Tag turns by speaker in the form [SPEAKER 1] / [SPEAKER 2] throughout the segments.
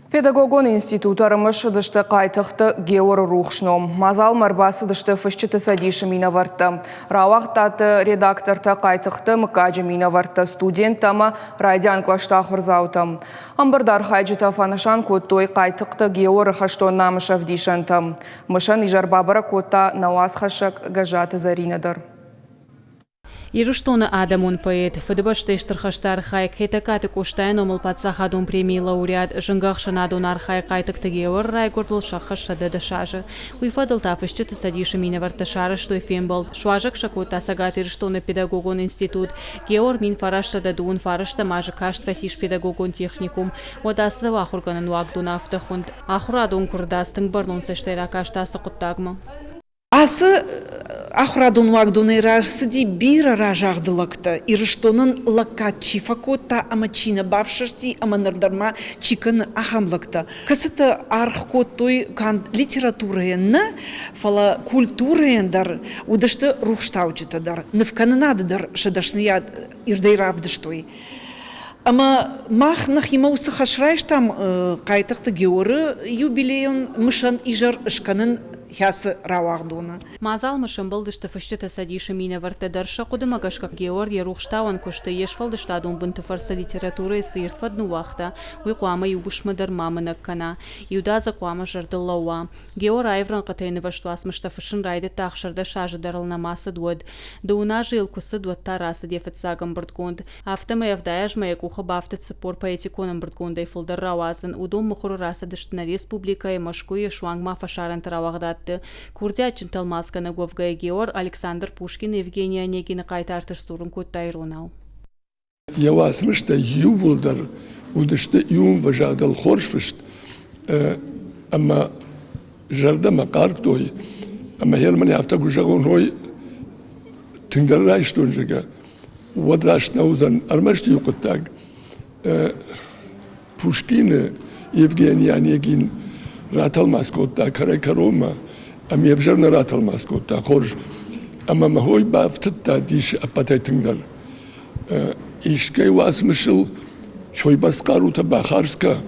[SPEAKER 1] Педагогон институтарымыш дышты қайтықты геор рухшном. Мазал марбасы дышты фышчыты садиші мина варты. Рауақтаты редакторты қайтықты мыкаджы мина варты студенттама райдян клашта хурзауты. Амбардар хайджыта фанышан коттой қайтықты геор хаштон намышав дишанты. Мышан ижарбабара котта науаз хашак гажаты заринадыр.
[SPEAKER 2] Ируштоны адамун поэт, фыдыбашты иштырхаштар хайк, хетакаты куштайн омыл патсахадун премии лауреат, жынгахшын адунар хайк айтықты геор рай гордыл шахашады дышажы. Уйфадыл тафышчыты садишы мина варташары, что эфем был. Шважак шакут асагат ируштоны педагогон институт. Геор мин фарашта дуун фарашта мажы кашт васиш педагогон техникум. Водасы вахурганын вагдун автахунд. Ахурадун курдастың барнун сештера каштасы куттагма.
[SPEAKER 3] Асы ахурадун вагдуны рашсыди бира ражагдылыкты. Ирыштонын лакатчи факотта амачина бавшырти аманырдарма чикын ахамлыкты. Касыты архкоттой кан литературыйынны, фала культурыйындар удышты рухштаучытыдар. Нывканынадыдар шыдашныяд ирдейравдыштой. Ама мах нахимаусы хашрайштам кайтықты георы юбилейон мышан ижар ышканын хясы равагдуна.
[SPEAKER 2] Мазал мышын былдышты фышчыты садишы мина вартадарша кудымагашка геор ерухштауан кушты ешфалдыштадун бунты фарса литературы сыйыртфадну вахта. Уйқуама юбушмадар мамынак кана. Юдаза қуама жардыллауа. Геор айвран қатайны ваштуасмышта фышын райды тақшырда шажы дарылнамасы дуад. Дуына жил кусы дуад тарасы дефет сагам бұрдгонд. Автама явдаяжма якуха бафтыт сыпор поэтиконам бұрдгондай фылдар рауазын. Удом мұхыру расы дыштына республика и машку и шуангма фашаран таравағдат. Курдя чынталмаска на говгая геор Александр Пушкин Евгения Онегина кайтартыш сурын коттай ронал.
[SPEAKER 4] Явасмышта ювулдар удышты юм важадал хоршфышт, ама жарда макартой, ама хермани афта гужагоной тынгаррайштон жага, водраш наузан армашти юкоттаг. Пушкин Евгения Онегин раталмас котта каракарома, ам евжарна раталмас котта хорж, ама махой бафтытта диш апатайтыңдар. Ишкай васмышыл шой басқарута бахарска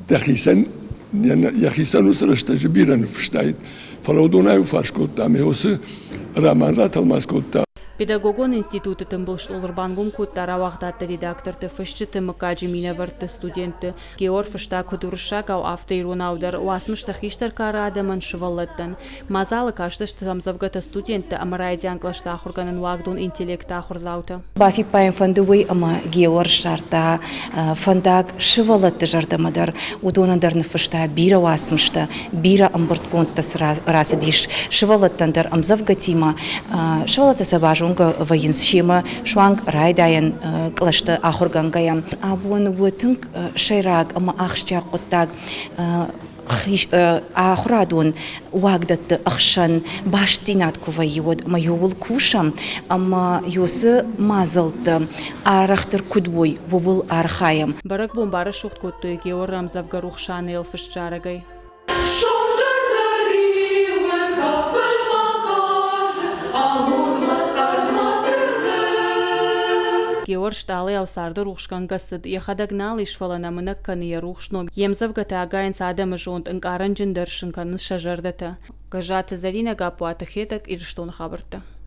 [SPEAKER 4] дахисан яхисан усрашта жибиран фштайт. Фараудонаю фарш котта, ам еосы раман раталмас котта.
[SPEAKER 2] Педагогон институты тымбылш олырбангум куттара вағдатты редакторты фышчыты мыкаджы мина варты студенты. Геор фышта кудурышагау автоиронаудар уасмышта хиштар кара адаман шывалыттын. Мазалы каштышты тамзавгата студенты амарайдян клашта ахурганын вагдун интеллекта ахурзауты.
[SPEAKER 5] Бафи паем фандуй ама геор шарта фандак шывалытты жардамадар. Удонадарны фышта бира уасмышта, бира амбыртконты расадиш шывалыттандар амзавгатима. Шывалыты сабажу военсчима шуанг райдаян клашты ахургангаям. Абуан вутынг шайраг ама ахшча куттаг ахурадун вагдатты ахшан баштинат кувайод ама юл кушам ама юсы мазылты арахтыр кудбой бубул архаям.
[SPEAKER 2] Барак бомбары шухт коттой геор рамзавгарухшан елфышчарагай. Геор шталы аусарды рухшкан гасыд. Яхадагнал ишфалана мынакканы рухшно. Емзавгата агайнс адамы жонт ынкаран жындар шынканы шажардата. Гажаты зарина гапуаты хетак ирштон хабырты.